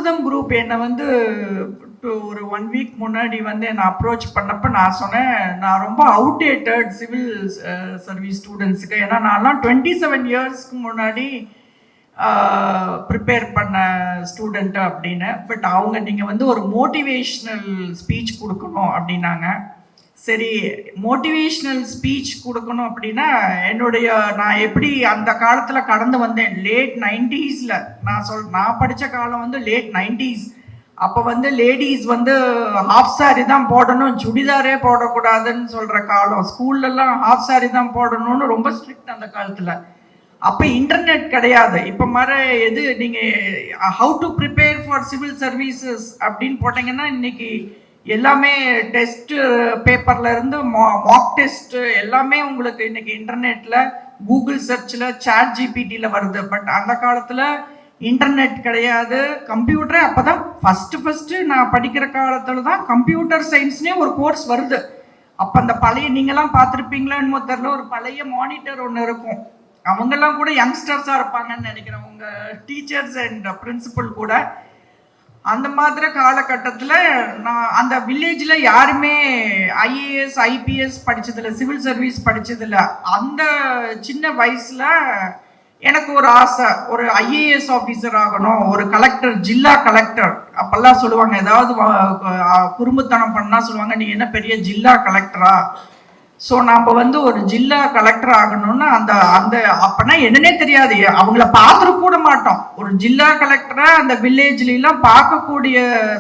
அற்புதம் குரூப் என்னை வந்து ஒரு 1 வீக் முன்னாடி வந்து என்னை அப்ரோச் பண்ணப்போ நான் சொன்னேன், நான் ரொம்ப அவுடேட்டட் சிவில் சர்வீஸ் ஸ்டூடெண்ட்ஸுக்கு. ஏன்னா நான்லாம் 27 இயர்ஸ்க்கு முன்னாடி ப்ரிப்பேர் பண்ண ஸ்டூடெண்ட்டு அப்படின்னு. பட் அவங்க நீங்கள் வந்து ஒரு மோட்டிவேஷ்னல் ஸ்பீச் கொடுக்கணும் அப்படின்னாங்க. சரி, மோட்டிவேஷ்னல் ஸ்பீச் கொடுக்கணும் அப்படின்னா நான் எப்படி அந்த காலத்தில் கடந்து வந்தேன். லேட் 90s நான் படித்த காலம் வந்து லேட் 90s. அப்போ வந்து லேடிஸ் வந்து ஹாஃப் சாரி தான் போடணும், சுடிதாரே போடக்கூடாதுன்னு சொல்கிற காலம். ஸ்கூல்லலாம் ஹாஃப் சாரி தான் போடணும்னு ரொம்ப ஸ்ட்ரிக்ட் அந்த காலத்தில். அப்போ இன்டர்நெட் கிடையாது. இப்போ மாதிரி நீங்கள் how to prepare for civil services அப்படின்னு போட்டிங்கன்னா இன்னைக்கு எல்லாமே டெஸ்ட்டு பேப்பரில் இருந்து மாக் டெஸ்ட்டு எல்லாமே உங்களுக்கு இன்னைக்கு இன்டர்நெட்டில் கூகுள் சர்ச்சில் சாட் ஜிபிடியில் வருது. பட் அந்த காலத்தில் இன்டர்நெட் கிடையாது, கம்ப்யூட்டரே அப்போ தான் ஃபஸ்ட்டு நான் படிக்கிற காலத்தில் தான் கம்ப்யூட்டர் சயின்ஸ்னே ஒரு கோர்ஸ் வருது. அப்போ அந்த பழைய நீங்களாம் பார்த்துருப்பீங்களான்னு தெரியல, ஒரு பழைய மானிட்டர் ஒன்று இருக்கும். அவங்கெல்லாம் கூட யங்ஸ்டர்ஸாக இருப்பாங்கன்னு நினைக்கிறேன், உங்கள் டீச்சர்ஸ் அண்ட் பிரின்சிபல் கூட. அந்த மாதிரி காலகட்டத்தில் நான் அந்த வில்லேஜில் யாருமே ஐஏஎஸ் ஐபிஎஸ் படித்ததில்லை, சிவில் சர்வீஸ் படித்ததில்லை. அந்த சின்ன வயசில் எனக்கு ஒரு ஆசை, ஒரு ஐஏஎஸ் ஆஃபீஸர் ஆகணும், ஒரு கலெக்டர், ஜில்லா கலெக்டர். அப்போல்லாம் சொல்லுவாங்க, ஏதாவது குறும்புத்தனம் பண்ணால் சொல்லுவாங்க, நீ என்ன பெரிய ஜில்லா கலெக்டரா. ஸோ நம்ம வந்து ஒரு ஜில்லா கலெக்டர் ஆகணும்னு அந்த அந்த அப்போனா என்னன்னே தெரியாது, அவங்கள பார்த்துட்டு கூட மாட்டோம். ஒரு ஜில்லா கலெக்டரை அந்த வில்லேஜ்லாம் பார்க்கக்கூடிய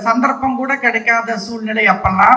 சந்தர்ப்பம் கூட கிடைக்காத சூழ்நிலை அப்பெல்லாம்.